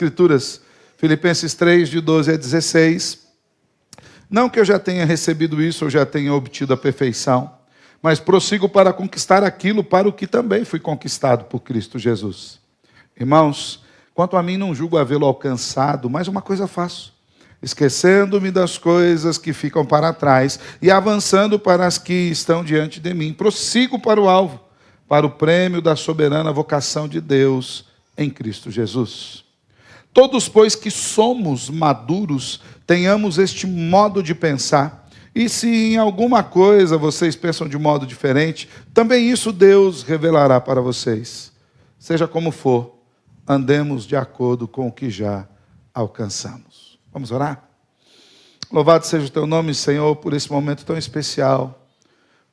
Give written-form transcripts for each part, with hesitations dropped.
Escrituras, Filipenses 3, de 12 a 16. Não que eu já tenha recebido isso, ou já tenha obtido a perfeição, mas prossigo para conquistar aquilo para o que também fui conquistado por Cristo Jesus. Irmãos, quanto a mim não julgo havê-lo alcançado, mas uma coisa faço, esquecendo-me das coisas que ficam para trás e avançando para as que estão diante de mim, prossigo para o alvo, para o prêmio da soberana vocação de Deus em Cristo Jesus. Todos, pois, que somos maduros, tenhamos este modo de pensar. E se em alguma coisa vocês pensam de modo diferente, também isso Deus revelará para vocês. Seja como for, andemos de acordo com o que já alcançamos. Vamos orar? Louvado seja o teu nome, Senhor, por esse momento tão especial,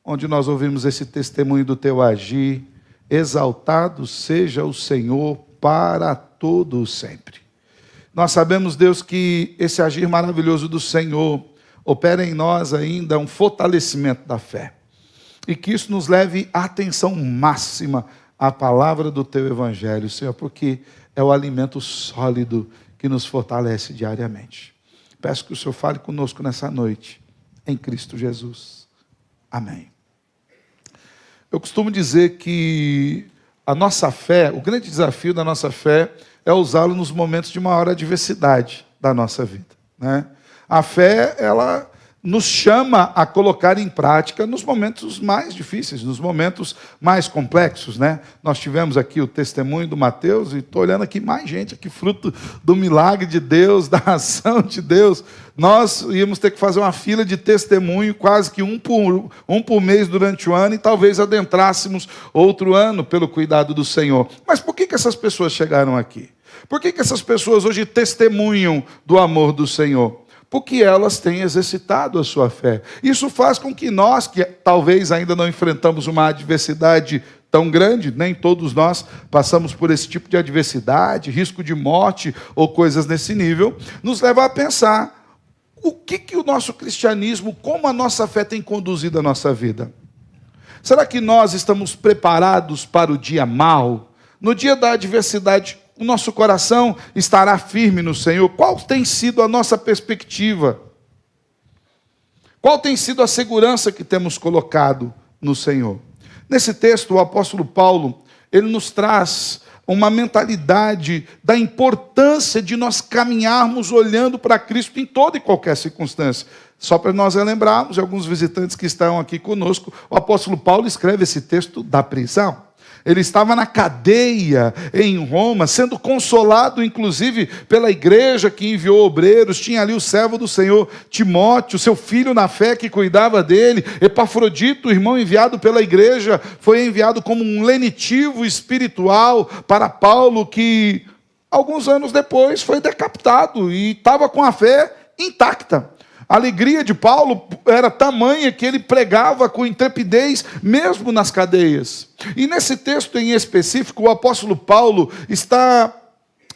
onde nós ouvimos esse testemunho do teu agir. Exaltado seja o Senhor para todo sempre. Nós sabemos, Deus, que esse agir maravilhoso do Senhor opera em nós ainda um fortalecimento da fé. E que isso nos leve à atenção máxima à palavra do teu evangelho, Senhor, porque é o alimento sólido que nos fortalece diariamente. Peço que o Senhor fale conosco nessa noite, em Cristo Jesus. Amém. Eu costumo dizer que a nossa fé, o grande desafio da nossa fé é usá-lo nos momentos de maior adversidade da nossa vida, né? A fé, ela nos chama a colocar em prática nos momentos mais difíceis, nos momentos mais complexos, né? Nós tivemos aqui o testemunho do Mateus, e estou olhando aqui mais gente, aqui fruto do milagre de Deus, da ação de Deus. Nós íamos ter que fazer uma fila de testemunho, quase que um por mês durante o ano, e talvez adentrássemos outro ano pelo cuidado do Senhor. Mas por que essas pessoas chegaram aqui? Por que essas pessoas hoje testemunham do amor do Senhor? Porque elas têm exercitado a sua fé. Isso faz com que nós, que talvez ainda não enfrentamos uma adversidade tão grande, nem todos nós passamos por esse tipo de adversidade, risco de morte ou coisas nesse nível, nos leva a pensar o que o nosso cristianismo, como a nossa fé tem conduzido a nossa vida. Será que nós estamos preparados para o dia mau? No dia da adversidade, o nosso coração estará firme no Senhor? Qual tem sido a nossa perspectiva? Qual tem sido a segurança que temos colocado no Senhor? Nesse texto, o apóstolo Paulo, ele nos traz uma mentalidade da importância de nós caminharmos olhando para Cristo em toda e qualquer circunstância. Só para nós lembrarmos, alguns visitantes que estão aqui conosco, o apóstolo Paulo escreve esse texto da prisão. Ele estava na cadeia em Roma, sendo consolado, inclusive, pela igreja que enviou obreiros. Tinha ali o servo do Senhor, Timóteo, seu filho na fé que cuidava dele. Epafrodito, o irmão enviado pela igreja, foi enviado como um lenitivo espiritual para Paulo, que alguns anos depois foi decapitado e estava com a fé intacta. A alegria de Paulo era tamanha que ele pregava com intrepidez, mesmo nas cadeias. E nesse texto em específico, o apóstolo Paulo está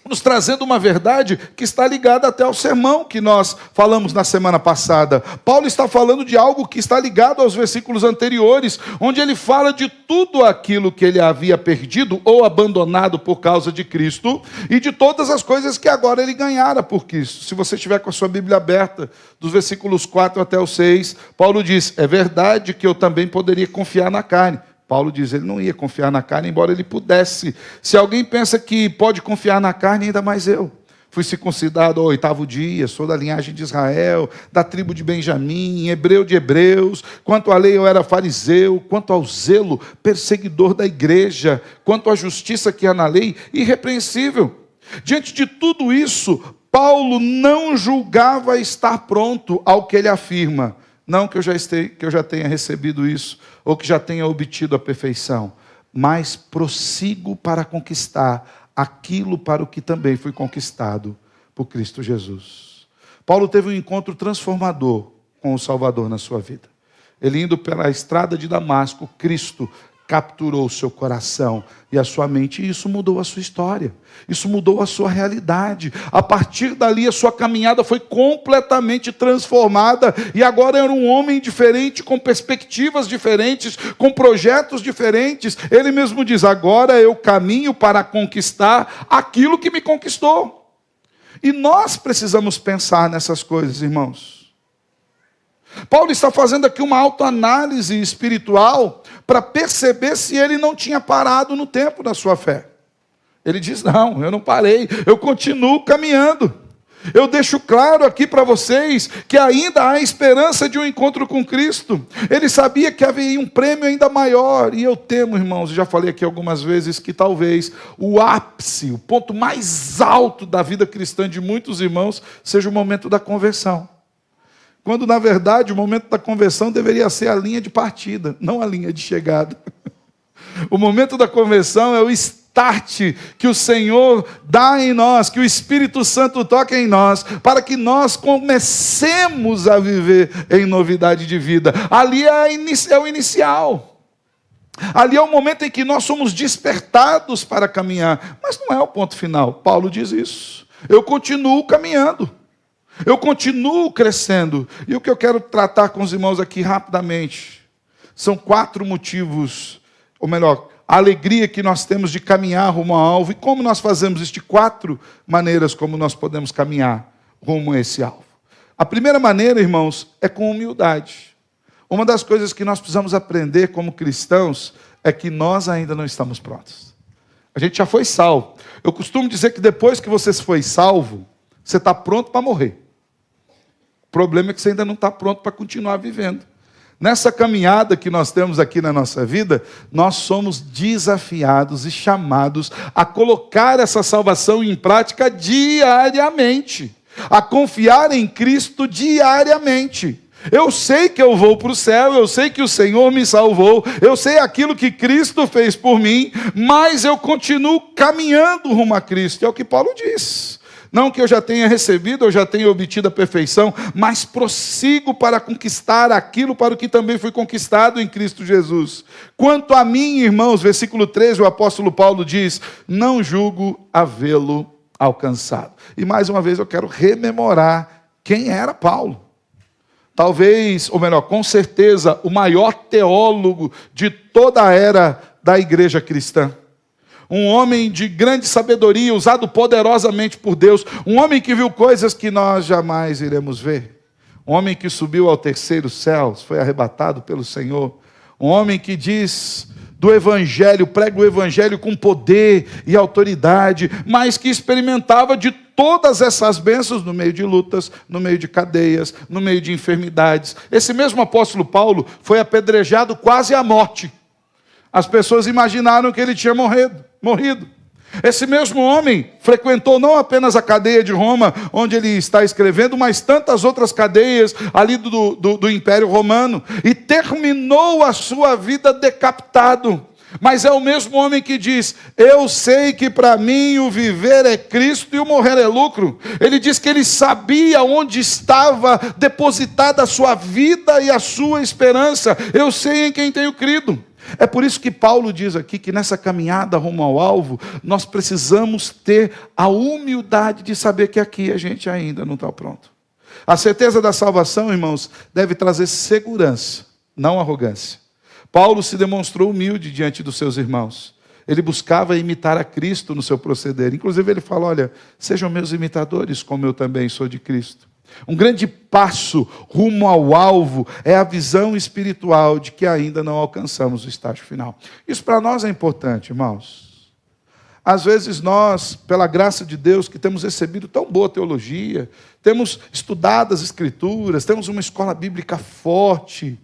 nos trazendo uma verdade que está ligada até ao sermão que nós falamos na semana passada. Paulo está falando de algo que está ligado aos versículos anteriores, onde ele fala de tudo aquilo que ele havia perdido ou abandonado por causa de Cristo, e de todas as coisas que agora ele ganhara por Cristo. Se você estiver com a sua Bíblia aberta, dos versículos 4 até o 6, Paulo diz: é verdade que eu também poderia confiar na carne. Paulo diz, ele não ia confiar na carne, embora ele pudesse. Se alguém pensa que pode confiar na carne, ainda mais eu. Fui circuncidado ao 8º dia, sou da linhagem de Israel, da tribo de Benjamim, hebreu de hebreus. Quanto à lei eu era fariseu, quanto ao zelo, perseguidor da igreja, quanto à justiça que há na lei, irrepreensível. Diante de tudo isso, Paulo não julgava estar pronto ao que ele afirma. Não que eu já tenha recebido isso, ou que já tenha obtido a perfeição, mas prossigo para conquistar aquilo para o que também fui conquistado por Cristo Jesus. Paulo teve um encontro transformador com o Salvador na sua vida. Ele indo pela estrada de Damasco, Cristo capturou o seu coração e a sua mente, e isso mudou a sua história, isso mudou a sua realidade. A partir dali a sua caminhada foi completamente transformada, e agora era um homem diferente, com perspectivas diferentes, com projetos diferentes. Ele mesmo diz, agora eu caminho para conquistar aquilo que me conquistou. E nós precisamos pensar nessas coisas, irmãos. Paulo está fazendo aqui uma autoanálise espiritual para perceber se ele não tinha parado no tempo da sua fé. Ele diz, não, eu não parei, eu continuo caminhando. Eu deixo claro aqui para vocês que ainda há esperança de um encontro com Cristo. Ele sabia que havia um prêmio ainda maior. E eu temo, irmãos, já falei aqui algumas vezes, que talvez o ápice, o ponto mais alto da vida cristã de muitos irmãos, seja o momento da conversão. Quando, na verdade, o momento da conversão deveria ser a linha de partida, não a linha de chegada. O momento da conversão é o start que o Senhor dá em nós, que o Espírito Santo toca em nós, para que nós comecemos a viver em novidade de vida. Ali é o inicial. Ali é o momento em que nós somos despertados para caminhar. Mas não é o ponto final. Paulo diz isso. Eu continuo caminhando. Eu continuo crescendo. E o que eu quero tratar com os irmãos aqui rapidamente são 4 motivos, ou melhor, a alegria que nós temos de caminhar rumo ao alvo. E como nós fazemos isso? De 4 maneiras como nós podemos caminhar rumo a esse alvo. A primeira maneira, irmãos, é com humildade. Uma das coisas que nós precisamos aprender como cristãos é que nós ainda não estamos prontos. A gente já foi salvo. Eu costumo dizer que depois que você foi salvo, você está pronto para morrer. O problema é que você ainda não está pronto para continuar vivendo. Nessa caminhada que nós temos aqui na nossa vida, nós somos desafiados e chamados a colocar essa salvação em prática diariamente, a confiar em Cristo diariamente. Eu sei que eu vou para o céu, eu sei que o Senhor me salvou, eu sei aquilo que Cristo fez por mim, mas eu continuo caminhando rumo a Cristo, é o que Paulo diz. Não que eu já tenha recebido, eu já tenha obtido a perfeição, mas prossigo para conquistar aquilo para o que também foi conquistado em Cristo Jesus. Quanto a mim, irmãos, versículo 13, o apóstolo Paulo diz, não julgo havê-lo alcançado. E mais uma vez eu quero rememorar quem era Paulo. Talvez, ou melhor, com certeza, o maior teólogo de toda a era da igreja cristã. Um homem de grande sabedoria, usado poderosamente por Deus. Um homem que viu coisas que nós jamais iremos ver. Um homem que subiu ao 3º céu, foi arrebatado pelo Senhor. Um homem que diz do Evangelho, prega o Evangelho com poder e autoridade, mas que experimentava de todas essas bênçãos no meio de lutas, no meio de cadeias, no meio de enfermidades. Esse mesmo apóstolo Paulo foi apedrejado quase à morte. As pessoas imaginaram que ele tinha morrido. Esse mesmo homem frequentou não apenas a cadeia de Roma, onde ele está escrevendo, mas tantas outras cadeias ali do Império Romano, e terminou a sua vida decapitado. Mas é o mesmo homem que diz, eu sei que para mim o viver é Cristo e o morrer é lucro. Ele diz que ele sabia onde estava depositada a sua vida e a sua esperança. Eu sei em quem tenho crido. É por isso que Paulo diz aqui que nessa caminhada rumo ao alvo, nós precisamos ter a humildade de saber que aqui a gente ainda não está pronto. A certeza da salvação, irmãos, deve trazer segurança, não arrogância. Paulo se demonstrou humilde diante dos seus irmãos. Ele buscava imitar a Cristo no seu proceder. Inclusive ele fala, olha, sejam meus imitadores como eu também sou de Cristo. Um grande passo rumo ao alvo é a visão espiritual de que ainda não alcançamos o estágio final. Isso para nós é importante, irmãos. Às vezes nós, pela graça de Deus, que temos recebido tão boa teologia, temos estudado as Escrituras, temos uma escola bíblica forte,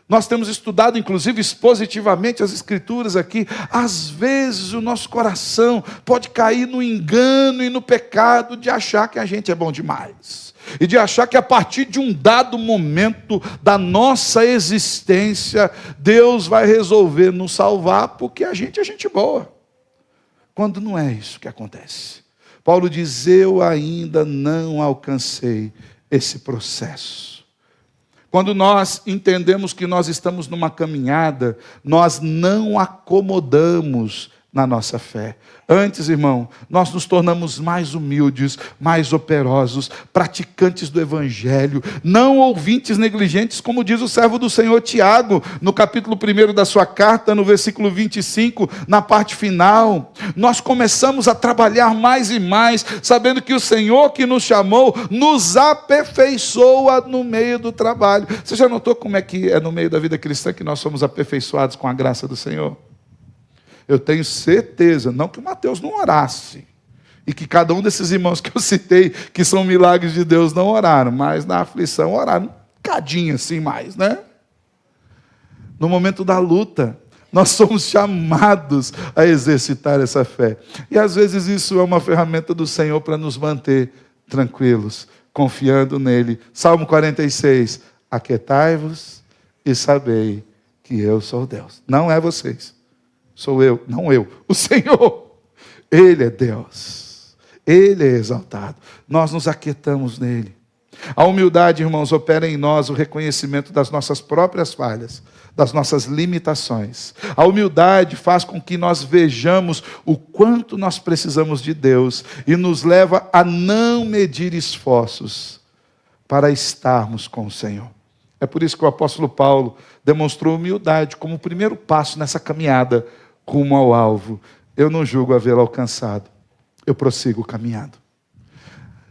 nós temos estudado, inclusive, expositivamente as Escrituras aqui. Às vezes o nosso coração pode cair no engano e no pecado de achar que a gente é bom demais. E de achar que a partir de um dado momento da nossa existência, Deus vai resolver nos salvar porque a gente é gente boa. Quando não é isso que acontece. Paulo diz, eu ainda não alcancei esse processo. Quando nós entendemos que nós estamos numa caminhada, nós não acomodamos na nossa fé. Antes, irmão, nós nos tornamos mais humildes, mais operosos, praticantes do Evangelho, não ouvintes negligentes, como diz o servo do Senhor Tiago, no capítulo 1 da sua carta, no versículo 25, na parte final. Nós começamos a trabalhar mais e mais, sabendo que o Senhor que nos chamou, nos aperfeiçoa no meio do trabalho. Você já notou como é que é no meio da vida cristã que nós somos aperfeiçoados com a graça do Senhor? Eu tenho certeza, não que o Mateus não orasse, e que cada um desses irmãos que eu citei, que são milagres de Deus, não oraram, mas na aflição oraram, um cadinho assim mais, né? No momento da luta, nós somos chamados a exercitar essa fé. E às vezes isso é uma ferramenta do Senhor para nos manter tranquilos, confiando nele. Salmo 46, aquietai-vos e sabei que eu sou Deus. Não é vocês. Sou eu, não eu, o Senhor. Ele é Deus, Ele é exaltado. Nós nos aquietamos nele. A humildade, irmãos, opera em nós o reconhecimento das nossas próprias falhas, das nossas limitações. A humildade faz com que nós vejamos o quanto nós precisamos de Deus e nos leva a não medir esforços para estarmos com o Senhor. É por isso que o apóstolo Paulo demonstrou humildade como o primeiro passo nessa caminhada rumo ao alvo. Eu não julgo havê-lo alcançado, eu prossigo caminhando.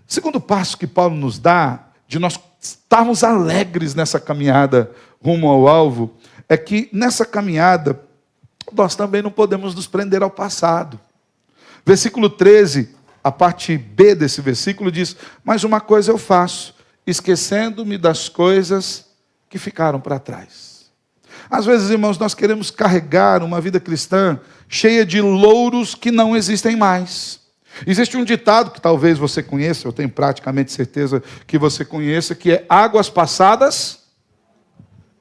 Segundo passo que Paulo nos dá, de nós estarmos alegres nessa caminhada rumo ao alvo, é que nessa caminhada, nós também não podemos nos prender ao passado. Versículo 13, a parte B desse versículo diz, mas uma coisa eu faço, esquecendo-me das coisas que ficaram para trás. Às vezes, irmãos, nós queremos carregar uma vida cristã cheia de louros que não existem mais. Existe um ditado que talvez você conheça, eu tenho praticamente certeza que você conheça, que é águas passadas.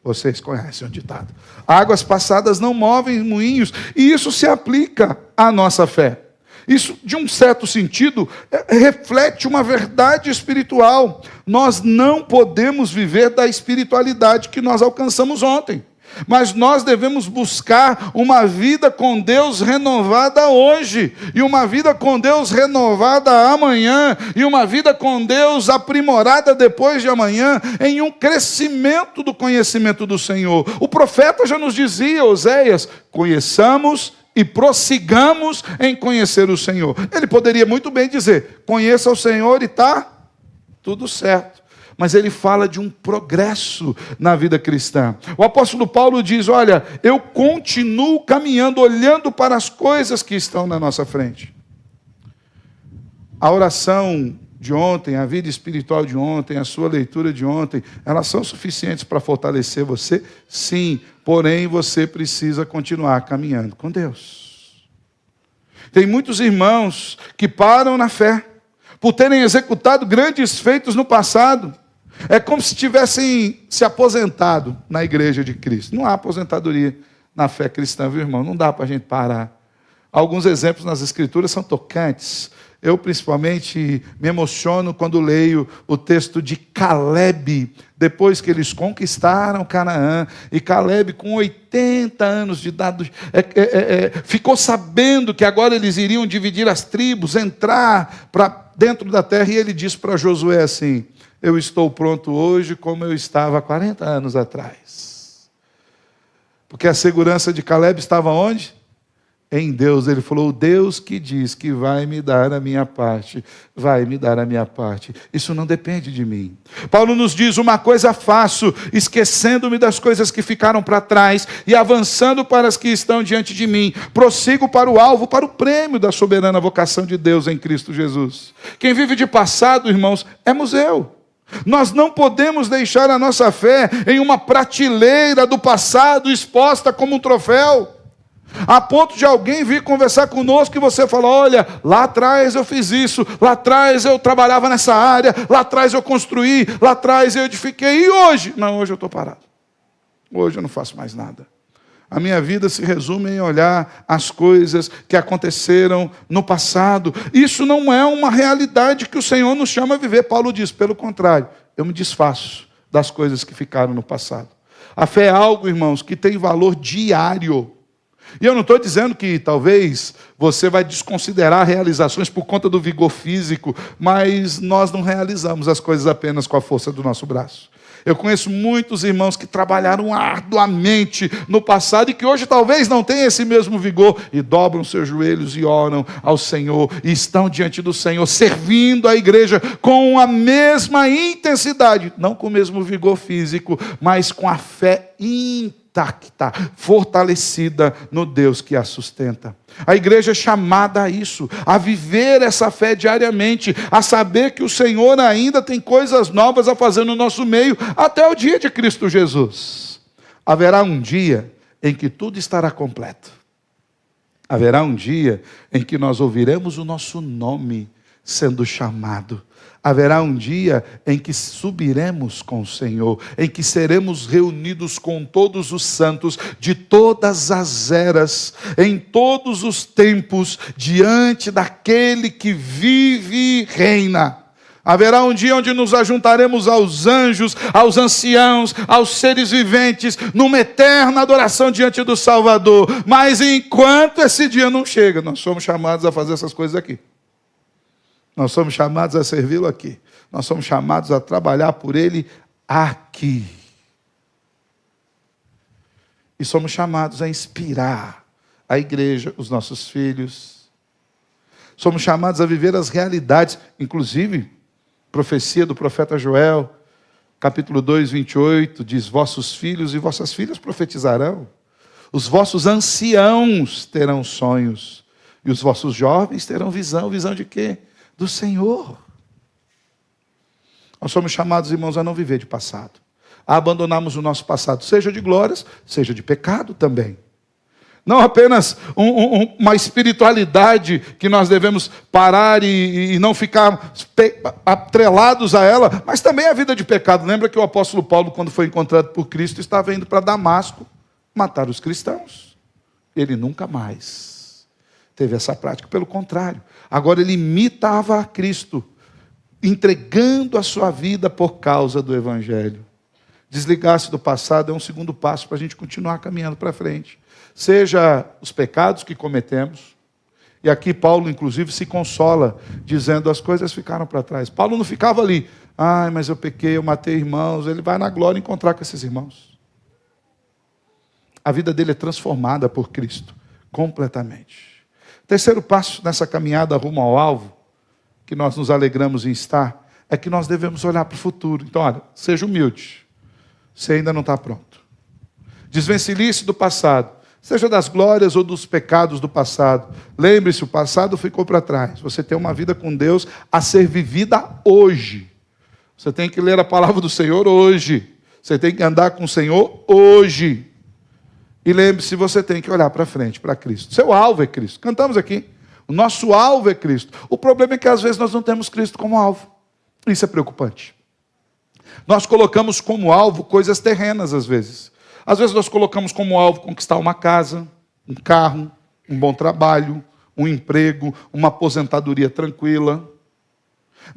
Vocês conhecem o ditado. Águas passadas não movem moinhos. E isso se aplica à nossa fé. Isso, de um certo sentido, reflete uma verdade espiritual. Nós não podemos viver da espiritualidade que nós alcançamos ontem. Mas nós devemos buscar uma vida com Deus renovada hoje, e uma vida com Deus renovada amanhã, e uma vida com Deus aprimorada depois de amanhã, em um crescimento do conhecimento do Senhor. O profeta já nos dizia, Oséias, conheçamos e prossigamos em conhecer o Senhor. Ele poderia muito bem dizer, conheça o Senhor e está tudo certo. Mas ele fala de um progresso na vida cristã. O apóstolo Paulo diz, olha, eu continuo caminhando, olhando para as coisas que estão na nossa frente. A oração de ontem, a vida espiritual de ontem, a sua leitura de ontem, elas são suficientes para fortalecer você? Sim, porém você precisa continuar caminhando com Deus. Tem muitos irmãos que param na fé, por terem executado grandes feitos no passado. É como se tivessem se aposentado na igreja de Cristo. Não há aposentadoria na fé cristã, viu, irmão? Não dá para a gente parar. Alguns exemplos nas Escrituras são tocantes. Eu, principalmente, me emociono quando leio o texto de Caleb, depois que eles conquistaram Canaã, e Caleb, com 80 anos de idade, ficou sabendo que agora eles iriam dividir as tribos, entrar para dentro da terra, e ele disse para Josué assim, eu estou pronto hoje como eu estava há 40 anos atrás. Porque a segurança de Caleb estava onde? Em Deus. Ele falou, o Deus que diz que vai me dar a minha parte, vai me dar a minha parte. Isso não depende de mim. Paulo nos diz, uma coisa faço, esquecendo-me das coisas que ficaram para trás e avançando para as que estão diante de mim. Prossigo para o alvo, para o prêmio da soberana vocação de Deus em Cristo Jesus. Quem vive de passado, irmãos, é museu. Nós não podemos deixar a nossa fé em uma prateleira do passado exposta como um troféu, a ponto de alguém vir conversar conosco e você falar, olha, lá atrás eu fiz isso, lá atrás eu trabalhava nessa área, lá atrás eu construí, lá atrás eu edifiquei, e hoje? Não, hoje eu estou parado. Hoje eu não faço mais nada. A minha vida se resume em olhar as coisas que aconteceram no passado. Isso não é uma realidade que o Senhor nos chama a viver. Paulo diz, pelo contrário, eu me desfaço das coisas que ficaram no passado. A fé é algo, irmãos, que tem valor diário. E eu não estou dizendo que talvez você vai desconsiderar realizações por conta do vigor físico, mas nós não realizamos as coisas apenas com a força do nosso braço. Eu conheço muitos irmãos que trabalharam arduamente no passado e que hoje talvez não tenham esse mesmo vigor e dobram seus joelhos e oram ao Senhor e estão diante do Senhor, servindo a igreja com a mesma intensidade, não com o mesmo vigor físico, mas com a fé intacta, fortalecida no Deus que a sustenta. A igreja é chamada a isso, a viver essa fé diariamente, a saber que o Senhor ainda tem coisas novas a fazer no nosso meio, até o dia de Cristo Jesus. Haverá um dia em que tudo estará completo. Haverá um dia em que nós ouviremos o nosso nome sendo chamado. Haverá um dia em que subiremos com o Senhor, em que seremos reunidos com todos os santos de todas as eras, em todos os tempos, diante daquele que vive e reina. Haverá um dia onde nos ajuntaremos aos anjos, aos anciãos, aos seres viventes, numa eterna adoração diante do Salvador. Mas enquanto esse dia não chega, nós somos chamados a fazer essas coisas aqui. Nós somos chamados a servi-lo aqui. Nós somos chamados a trabalhar por ele aqui. E somos chamados a inspirar a igreja, os nossos filhos. Somos chamados a viver as realidades, inclusive, profecia do profeta Joel, capítulo 2, 28, diz: vossos filhos e vossas filhas profetizarão, os vossos anciãos terão sonhos, e os vossos jovens terão visão. Visão de quê? Do Senhor. Nós somos chamados, irmãos, a não viver de passado, a abandonarmos o nosso passado, seja de glórias, seja de pecado também. Não apenas uma espiritualidade que nós devemos parar e não ficar atrelados a ela, mas também a vida de pecado. Lembra que o apóstolo Paulo, quando foi encontrado por Cristo, estava indo para Damasco matar os cristãos. Ele nunca mais teve essa prática, pelo contrário. Agora ele imitava a Cristo, entregando a sua vida por causa do Evangelho. Desligar-se do passado é um segundo passo para a gente continuar caminhando para frente. Seja os pecados que cometemos, e aqui Paulo inclusive se consola, dizendo as coisas ficaram para trás. Paulo não ficava ali, mas eu pequei, eu matei irmãos. Ele vai na glória encontrar com esses irmãos. A vida dele é transformada por Cristo, completamente. Terceiro passo nessa caminhada rumo ao alvo, que nós nos alegramos em estar, é que nós devemos olhar para o futuro. Então, olha, seja humilde, você ainda não está pronto. Desvencilhe-se do passado, seja das glórias ou dos pecados do passado. Lembre-se, o passado ficou para trás. Você tem uma vida com Deus a ser vivida hoje. Você tem que ler a palavra do Senhor hoje. Você tem que andar com o Senhor hoje. E lembre-se, você tem que olhar para frente, para Cristo. Seu alvo é Cristo. Cantamos aqui. O nosso alvo é Cristo. O problema é que às vezes nós não temos Cristo como alvo. Isso é preocupante. Nós colocamos como alvo coisas terrenas às vezes. Às vezes nós colocamos como alvo conquistar uma casa, um carro, um bom trabalho, um emprego, uma aposentadoria tranquila.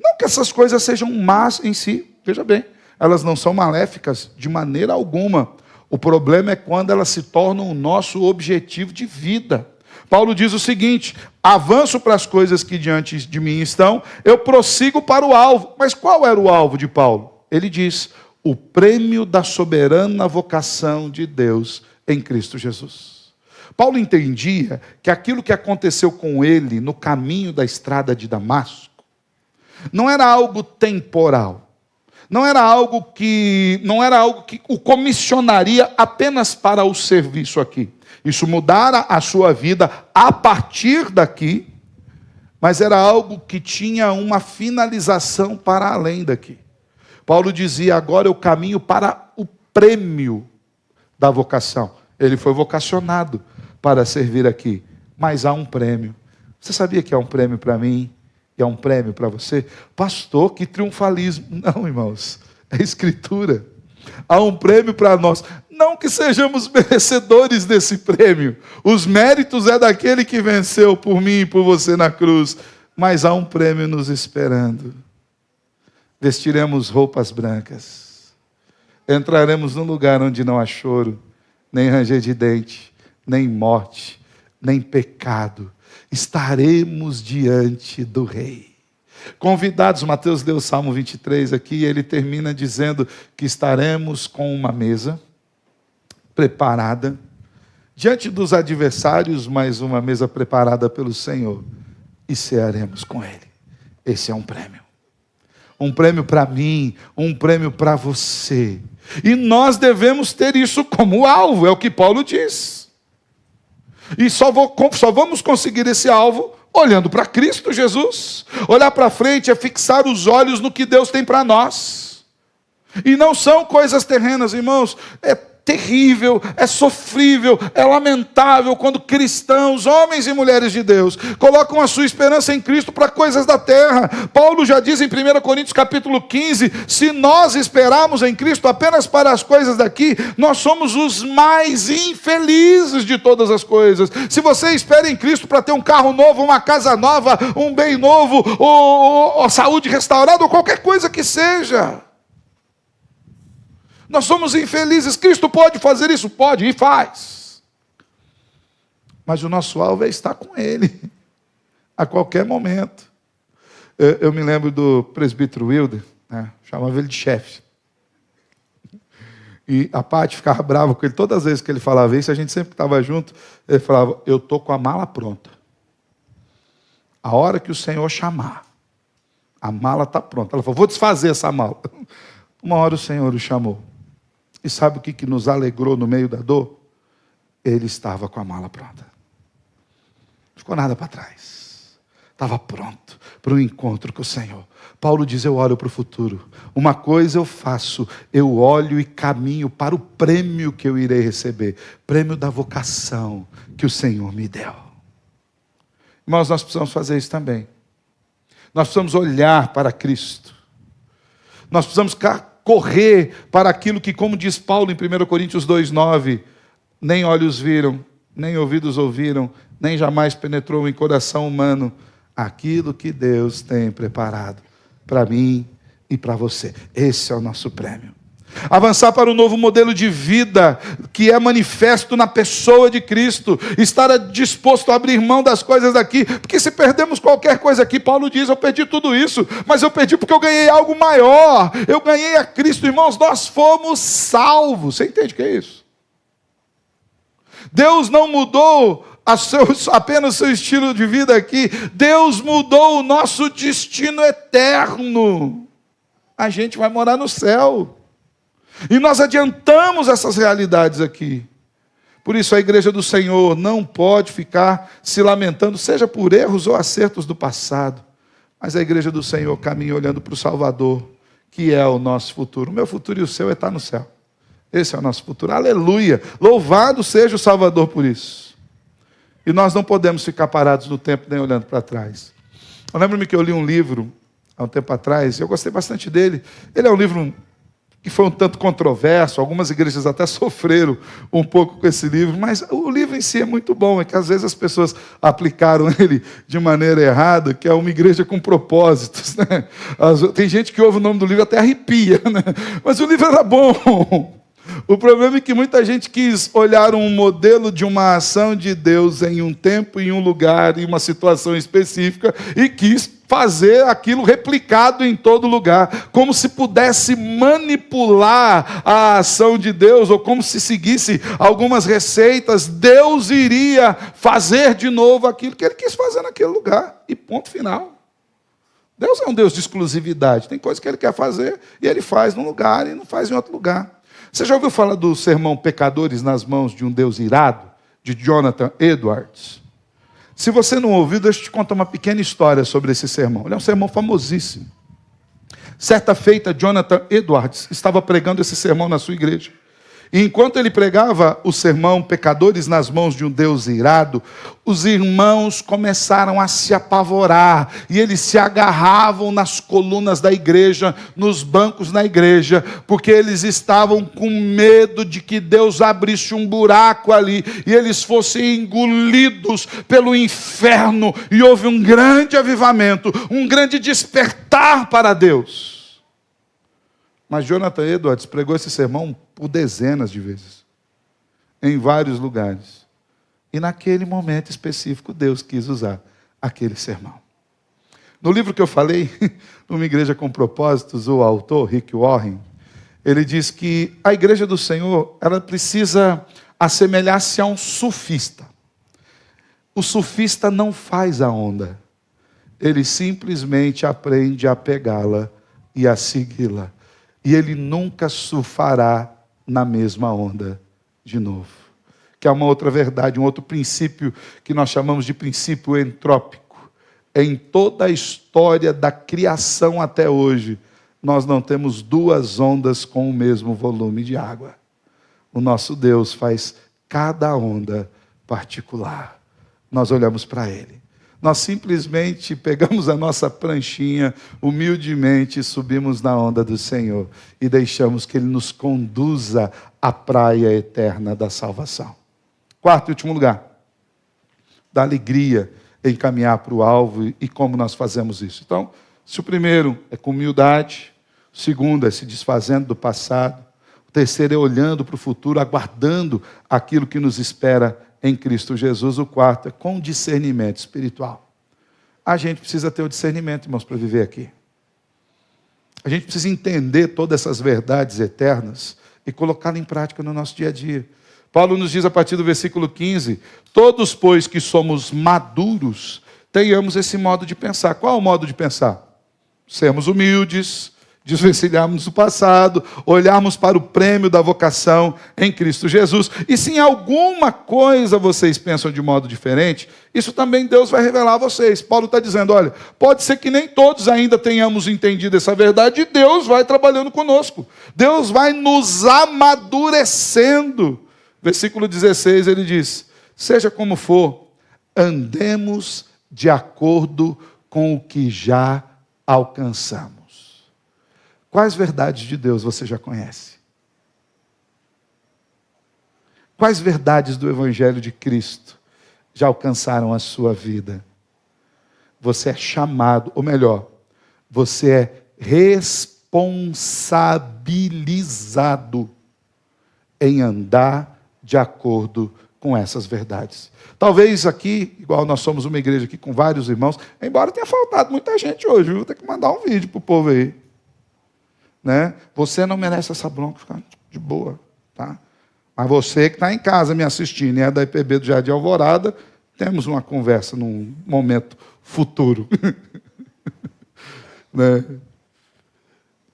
Não que essas coisas sejam más em si, veja bem, elas não são maléficas de maneira alguma. O problema é quando elas se tornam o nosso objetivo de vida. Paulo diz o seguinte: avanço para as coisas que diante de mim estão, eu prossigo para o alvo. Mas qual era o alvo de Paulo? Ele diz: o prêmio da soberana vocação de Deus em Cristo Jesus. Paulo entendia que aquilo que aconteceu com ele no caminho da estrada de Damasco não era algo temporal. Não era algo que o comissionaria apenas para o serviço aqui. Isso mudara a sua vida a partir daqui, mas era algo que tinha uma finalização para além daqui. Paulo dizia: agora eu caminho para o prêmio da vocação. Ele foi vocacionado para servir aqui, mas há um prêmio. Você sabia que há um prêmio para mim? E é um prêmio para você? Pastor, que triunfalismo. Não, irmãos, é Escritura. Há um prêmio para nós. Não que sejamos merecedores desse prêmio. Os méritos é daquele que venceu por mim e por você na cruz. Mas há um prêmio nos esperando. Vestiremos roupas brancas. Entraremos num lugar onde não há choro, nem ranger de dente, nem morte, nem pecado. Estaremos diante do Rei. Convidados, Mateus leu o Salmo 23 aqui, ele termina dizendo que estaremos com uma mesa preparada, diante dos adversários, mas uma mesa preparada pelo Senhor, e cearemos com Ele. Esse é um prêmio. Um prêmio para mim, um prêmio para você. E nós devemos ter isso como alvo, é o que Paulo diz. E só vamos conseguir esse alvo olhando para Cristo Jesus. Olhar para frente é fixar os olhos no que Deus tem para nós. E não são coisas terrenas, irmãos. É terrível, é sofrível, é lamentável quando cristãos, homens e mulheres de Deus, colocam a sua esperança em Cristo para coisas da terra. Paulo já diz em 1 Coríntios capítulo 15, se nós esperarmos em Cristo apenas para as coisas daqui, nós somos os mais infelizes de todas as coisas. Se você espera em Cristo para ter um carro novo, uma casa nova, um bem novo, ou saúde restaurada, ou qualquer coisa que seja, nós somos infelizes. Cristo pode fazer isso? Pode, e faz. Mas o nosso alvo é estar com Ele, a qualquer momento. Eu me lembro do presbítero Wilder, né? Chamava ele de chefe. E a Paty ficava brava com ele. Todas as vezes que ele falava isso, a gente sempre estava junto, ele falava, eu estou com a mala pronta. A hora que o Senhor chamar, a mala está pronta. Ela falou, vou desfazer essa mala. Uma hora o Senhor o chamou. E sabe o que nos alegrou no meio da dor? Ele estava com a mala pronta. Não ficou nada para trás. Estava pronto para o encontro com o Senhor. Paulo diz, eu olho para o futuro. Uma coisa eu faço, eu olho e caminho para o prêmio que eu irei receber. Prêmio da vocação que o Senhor me deu. Irmãos, nós precisamos fazer isso também. Nós precisamos olhar para Cristo. Nós precisamos correr para aquilo que, como diz Paulo em 1 Coríntios 2,9, nem olhos viram, nem ouvidos ouviram, nem jamais penetrou em coração humano, aquilo que Deus tem preparado para mim e para você. Esse é o nosso prêmio. Avançar para um novo modelo de vida que é manifesto na pessoa de Cristo, estar disposto a abrir mão das coisas daqui, porque se perdemos qualquer coisa aqui, Paulo diz, eu perdi tudo isso, mas eu perdi porque eu ganhei algo maior, eu ganhei a Cristo. Irmãos, nós fomos salvos. Você entende o que é isso? Deus não mudou apenas o seu estilo de vida aqui, Deus mudou o nosso destino eterno. A gente vai morar no céu. E nós adiantamos essas realidades aqui. Por isso a igreja do Senhor não pode ficar se lamentando, seja por erros ou acertos do passado. Mas a igreja do Senhor caminha olhando para o Salvador, que é o nosso futuro. O meu futuro e o seu é estar no céu. Esse é o nosso futuro. Aleluia! Louvado seja o Salvador por isso. E nós não podemos ficar parados no tempo nem olhando para trás. Eu lembro-me que eu li um livro há um tempo atrás, e eu gostei bastante dele. Ele é um livro que foi um tanto controverso, algumas igrejas até sofreram um pouco com esse livro, mas o livro em si é muito bom, é que às vezes as pessoas aplicaram ele de maneira errada, que é uma igreja com propósitos, né? Tem gente que ouve o nome do livro até arrepia, né? Mas o livro era bom. O problema é que muita gente quis olhar um modelo de uma ação de Deus em um tempo, em um lugar, em uma situação específica, e quis fazer aquilo replicado em todo lugar, como se pudesse manipular a ação de Deus, ou como se seguisse algumas receitas, Deus iria fazer de novo aquilo que Ele quis fazer naquele lugar, e ponto final. Deus é um Deus de exclusividade, tem coisas que Ele quer fazer, e Ele faz num lugar e não faz em outro lugar. Você já ouviu falar do sermão Pecadores nas Mãos de um Deus Irado, de Jonathan Edwards? Se você não ouviu, deixa eu te contar uma pequena história sobre esse sermão. Ele é um sermão famosíssimo. Certa feita, Jonathan Edwards estava pregando esse sermão na sua igreja. E enquanto ele pregava o sermão Pecadores nas Mãos de um Deus Irado, os irmãos começaram a se apavorar, e eles se agarravam nas colunas da igreja, nos bancos na igreja, porque eles estavam com medo de que Deus abrisse um buraco ali, e eles fossem engolidos pelo inferno, e houve um grande avivamento, um grande despertar para Deus. Mas Jonathan Edwards pregou esse sermão por dezenas de vezes, em vários lugares. E naquele momento específico, Deus quis usar aquele sermão. No livro que eu falei, Numa Igreja com Propósitos, o autor, Rick Warren, ele diz que a igreja do Senhor, ela precisa assemelhar-se a um surfista. O surfista não faz a onda. Ele simplesmente aprende a pegá-la e a segui-la. E ele nunca surfará na mesma onda de novo. Que é uma outra verdade, um outro princípio que nós chamamos de princípio entrópico. Em toda a história da criação até hoje, nós não temos duas ondas com o mesmo volume de água. O nosso Deus faz cada onda particular. Nós olhamos para Ele. Nós simplesmente pegamos a nossa pranchinha, humildemente subimos na onda do Senhor e deixamos que Ele nos conduza à praia eterna da salvação. Quarto e último lugar, da alegria em caminhar para o alvo e como nós fazemos isso. Então, se o primeiro é com humildade, o segundo é se desfazendo do passado, o terceiro é olhando para o futuro, aguardando aquilo que nos espera em Cristo Jesus, o quarto é com discernimento espiritual. A gente precisa ter o discernimento, irmãos, para viver aqui. A gente precisa entender todas essas verdades eternas e colocá-las em prática no nosso dia a dia. Paulo nos diz a partir do versículo 15, todos, pois, que somos maduros, tenhamos esse modo de pensar. Qual é o modo de pensar? Sermos humildes, desvencilharmos do passado, olharmos para o prêmio da vocação em Cristo Jesus. E se em alguma coisa vocês pensam de modo diferente, isso também Deus vai revelar a vocês. Paulo está dizendo, olha, pode ser que nem todos ainda tenhamos entendido essa verdade, e Deus vai trabalhando conosco. Deus vai nos amadurecendo. Versículo 16, ele diz, seja como for, andemos de acordo com o que já alcançamos. Quais verdades de Deus você já conhece? Quais verdades do Evangelho de Cristo já alcançaram a sua vida? Você é chamado, ou melhor, você é responsabilizado em andar de acordo com essas verdades. Talvez aqui, igual nós somos uma igreja aqui com vários irmãos, embora tenha faltado muita gente hoje, viu? Vou ter que mandar um vídeo para o povo aí. Né? Você não merece essa bronca, ficar de boa. Tá? Mas você que está em casa me assistindo e é da IPB do Jardim Alvorada, temos uma conversa num momento futuro. Né?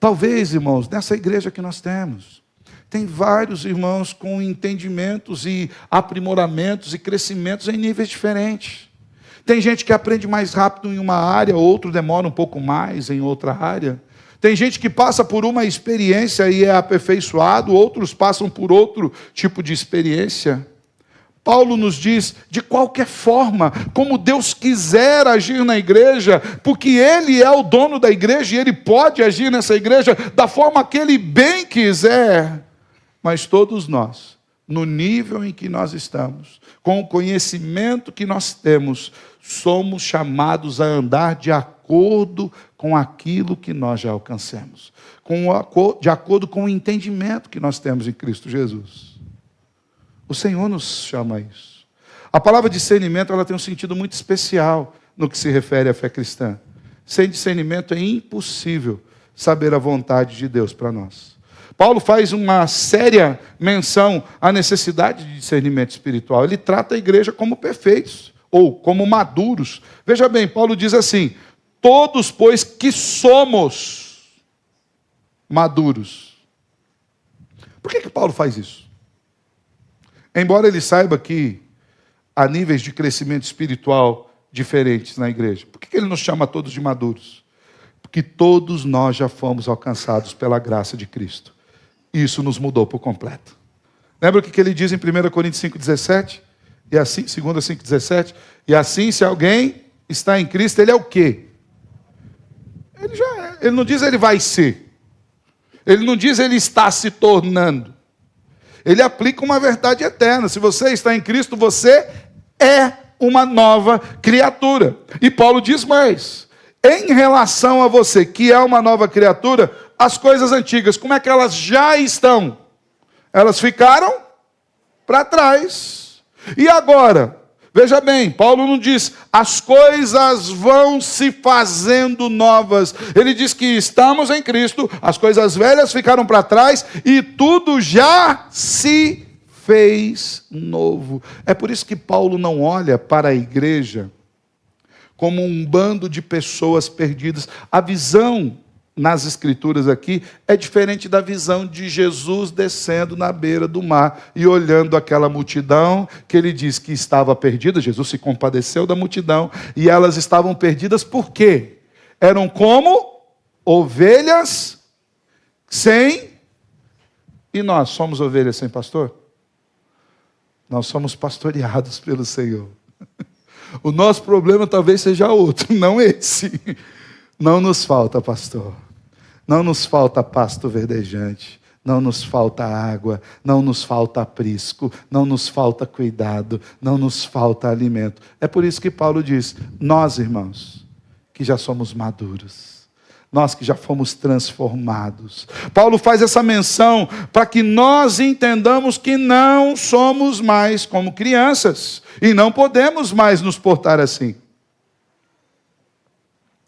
Talvez, irmãos, nessa igreja que nós temos, tem vários irmãos com entendimentos e aprimoramentos e crescimentos em níveis diferentes. Tem gente que aprende mais rápido em uma área, outro demora um pouco mais em outra área. Tem gente que passa por uma experiência e é aperfeiçoado, outros passam por outro tipo de experiência. Paulo nos diz, de qualquer forma, como Deus quiser agir na igreja, porque Ele é o dono da igreja e Ele pode agir nessa igreja da forma que Ele bem quiser. Mas todos nós, no nível em que nós estamos, com o conhecimento que nós temos, somos chamados a andar de acordo com aquilo que nós já alcancemos, de acordo com o entendimento que nós temos em Cristo Jesus. O Senhor nos chama a isso. A palavra discernimento, ela tem um sentido muito especial no que se refere à fé cristã. Sem discernimento é impossível saber a vontade de Deus para nós. Paulo faz uma séria menção à necessidade de discernimento espiritual. Ele trata a igreja como perfeitos, ou como maduros. Veja bem, Paulo diz assim, todos, pois, que somos maduros. Por que Paulo faz isso? Embora ele saiba que há níveis de crescimento espiritual diferentes na igreja, por que ele nos chama todos de maduros? Porque todos nós já fomos alcançados pela graça de Cristo. Isso nos mudou por completo. Lembra o que ele diz em 1 Coríntios 5,17? E assim, 2 5,17? E assim, se alguém está em Cristo, ele é o quê? Ele já é. Ele não diz ele vai ser. Ele não diz ele está se tornando. Ele aplica uma verdade eterna. Se você está em Cristo, você é uma nova criatura. E Paulo diz mais. Em relação a você, que é uma nova criatura, as coisas antigas, como é que elas já estão? Elas ficaram para trás. E agora? Veja bem, Paulo não diz, as coisas vão se fazendo novas. Ele diz que estamos em Cristo, as coisas velhas ficaram para trás e tudo já se fez novo. É por isso que Paulo não olha para a igreja como um bando de pessoas perdidas. A visão nas Escrituras aqui é diferente da visão de Jesus descendo na beira do mar e olhando aquela multidão que ele diz que estava perdida. Jesus se compadeceu da multidão e elas estavam perdidas por quê? Eram como ovelhas sem... E nós somos ovelhas sem pastor? Nós somos pastoreados pelo Senhor. O nosso problema talvez seja outro, não esse. Não nos falta pastor, não nos falta pasto verdejante, não nos falta água, não nos falta aprisco, não nos falta cuidado, não nos falta alimento. É por isso que Paulo diz, nós irmãos, que já somos maduros, nós que já fomos transformados. Paulo faz essa menção para que nós entendamos que não somos mais como crianças e não podemos mais nos portar assim.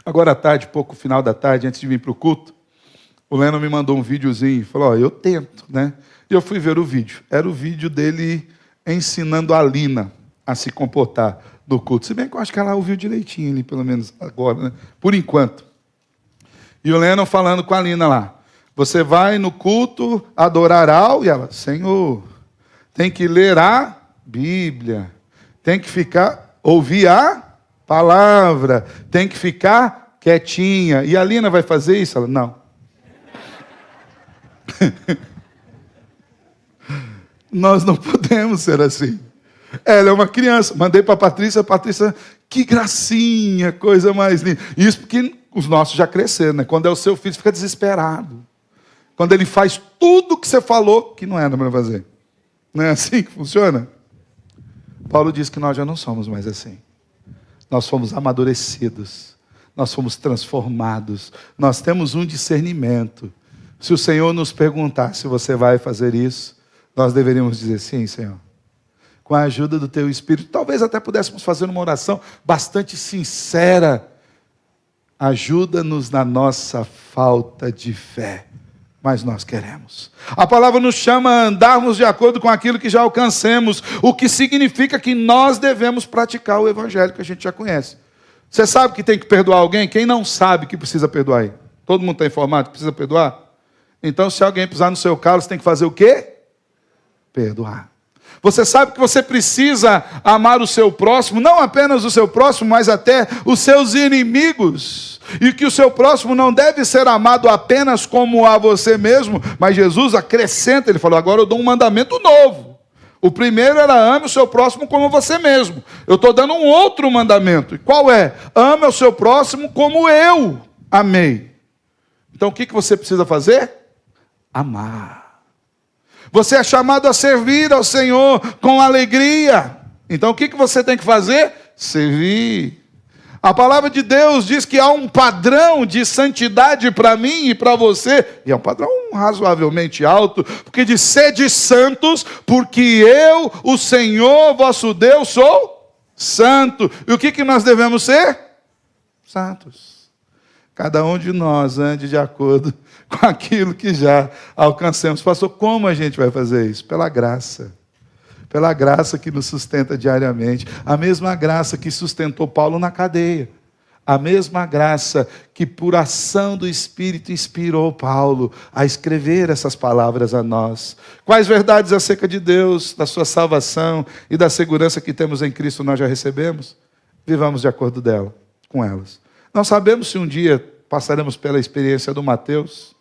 Agora à tarde, pouco final da tarde, antes de vir para o culto, o Leno me mandou um videozinho e falou, eu tento, né? E eu fui ver o vídeo. Era o vídeo dele ensinando a Lina a se comportar no culto. Se bem que eu acho que ela ouviu direitinho ali, pelo menos agora, né? Por enquanto. E o Leno falando com a Lina lá, você vai no culto adorar ao... E ela, Senhor, tem que ler a Bíblia, tem que ouvir a palavra, tem que ficar quietinha. E a Lina vai fazer isso? Ela, não. Nós não podemos ser assim. Ela é uma criança. Mandei para a Patrícia, que gracinha, coisa mais linda. Isso porque os nossos já cresceram, né? Quando é o seu filho, você fica desesperado. Quando ele faz tudo o que você falou, que não era para fazer. Não é assim que funciona? Paulo diz que nós já não somos mais assim. Nós fomos amadurecidos, nós fomos transformados, nós temos um discernimento. Se o Senhor nos perguntar se você vai fazer isso, nós deveríamos dizer sim, Senhor. Com a ajuda do Teu Espírito, talvez até pudéssemos fazer uma oração bastante sincera. Ajuda-nos na nossa falta de fé, mas nós queremos. A palavra nos chama a andarmos de acordo com aquilo que já alcancemos, o que significa que nós devemos praticar o evangelho que a gente já conhece. Você sabe que tem que perdoar alguém? Quem não sabe que precisa perdoar aí? Todo mundo está informado que precisa perdoar? Então, se alguém pisar no seu calo, você tem que fazer o quê? Perdoar. Você sabe que você precisa amar o seu próximo, não apenas o seu próximo, mas até os seus inimigos. E que o seu próximo não deve ser amado apenas como a você mesmo, mas Jesus acrescenta, ele falou, agora eu dou um mandamento novo. O primeiro era ame o seu próximo como você mesmo. Eu estou dando um outro mandamento. E qual é? Ame o seu próximo como eu amei. Então o que você precisa fazer? Amar. Você é chamado a servir ao Senhor com alegria. Então o que você tem que fazer? Servir. A palavra de Deus diz que há um padrão de santidade para mim e para você. E é um padrão razoavelmente alto. Porque diz, sede santos, porque eu, o Senhor, vosso Deus, sou santo. E o que nós devemos ser? Santos. Cada um de nós ande de acordo com aquilo que já alcancemos. Pastor, como a gente vai fazer isso? Pela graça. Pela graça que nos sustenta diariamente. A mesma graça que sustentou Paulo na cadeia. A mesma graça que, por ação do Espírito, inspirou Paulo a escrever essas palavras a nós. Quais verdades acerca de Deus, da sua salvação e da segurança que temos em Cristo nós já recebemos? Vivamos de acordo com elas. Não sabemos se um dia passaremos pela experiência do Mateus.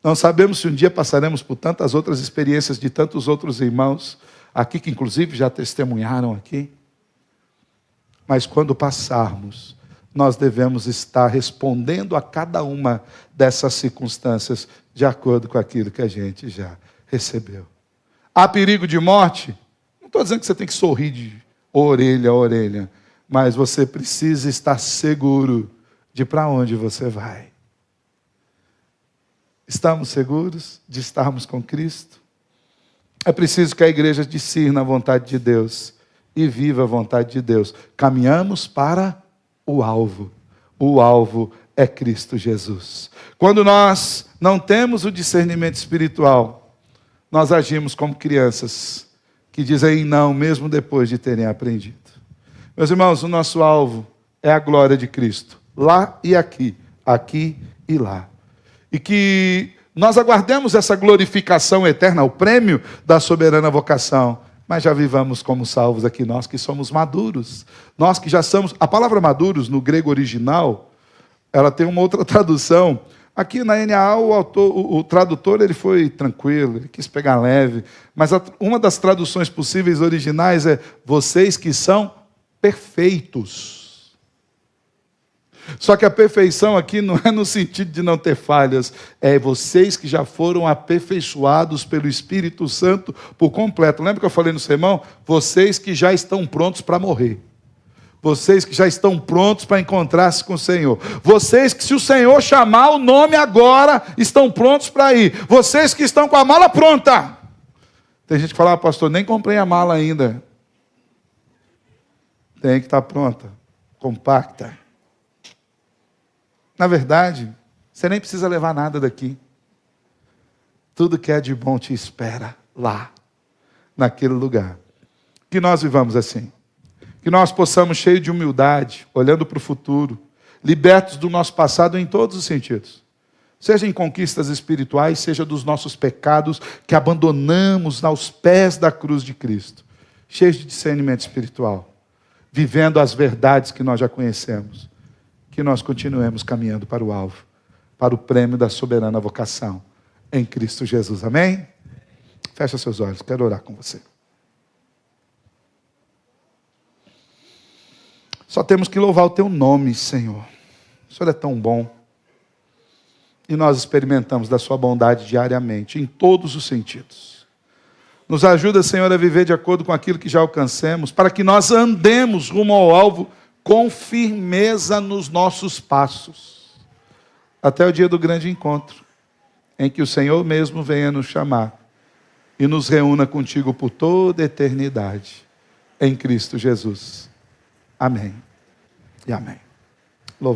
Não sabemos se um dia passaremos por tantas outras experiências de tantos outros irmãos aqui, que inclusive já testemunharam aqui. Mas quando passarmos, nós devemos estar respondendo a cada uma dessas circunstâncias de acordo com aquilo que a gente já recebeu. Há perigo de morte? Não estou dizendo que você tem que sorrir de orelha a orelha, mas você precisa estar seguro de para onde você vai. Estamos seguros de estarmos com Cristo? É preciso que a igreja discirna a vontade de Deus e viva a vontade de Deus. Caminhamos para o alvo. O alvo é Cristo Jesus. Quando nós não temos o discernimento espiritual, nós agimos como crianças que dizem não, mesmo depois de terem aprendido. Meus irmãos, o nosso alvo é a glória de Cristo, lá e aqui e lá. E que nós aguardemos essa glorificação eterna, o prêmio da soberana vocação, mas já vivamos como salvos aqui, nós que somos maduros, nós que já somos... A palavra maduros, no grego original, ela tem uma outra tradução. Aqui na NAA, o tradutor ele foi tranquilo, ele quis pegar leve, mas uma das traduções possíveis originais é vocês que são perfeitos. Só que a perfeição aqui não é no sentido de não ter falhas, é vocês que já foram aperfeiçoados pelo Espírito Santo por completo. Lembra que eu falei no sermão? Vocês que já estão prontos para morrer. Vocês que já estão prontos para encontrar-se com o Senhor. Vocês que, se o Senhor chamar o nome agora, estão prontos para ir. Vocês que estão com a mala pronta. Tem gente que fala, pastor, nem comprei a mala ainda. Tem que estar pronta, compacta. Na verdade, você nem precisa levar nada daqui. Tudo que é de bom te espera lá, naquele lugar. Que nós vivamos assim. Que nós possamos, cheios de humildade, olhando para o futuro, libertos do nosso passado em todos os sentidos. Seja em conquistas espirituais, seja dos nossos pecados, que abandonamos aos pés da cruz de Cristo. Cheios de discernimento espiritual. Vivendo as verdades que nós já conhecemos. Que nós continuemos caminhando para o alvo, para o prêmio da soberana vocação, em Cristo Jesus. Amém? Fecha seus olhos, quero orar com você. Só temos que louvar o teu nome, Senhor. O Senhor é tão bom. E nós experimentamos da sua bondade diariamente, em todos os sentidos. Nos ajuda, Senhor, a viver de acordo com aquilo que já alcancemos, para que nós andemos rumo ao alvo com firmeza nos nossos passos, até o dia do grande encontro, em que o Senhor mesmo venha nos chamar e nos reúna contigo por toda a eternidade, em Cristo Jesus. Amém e amém. Louvado.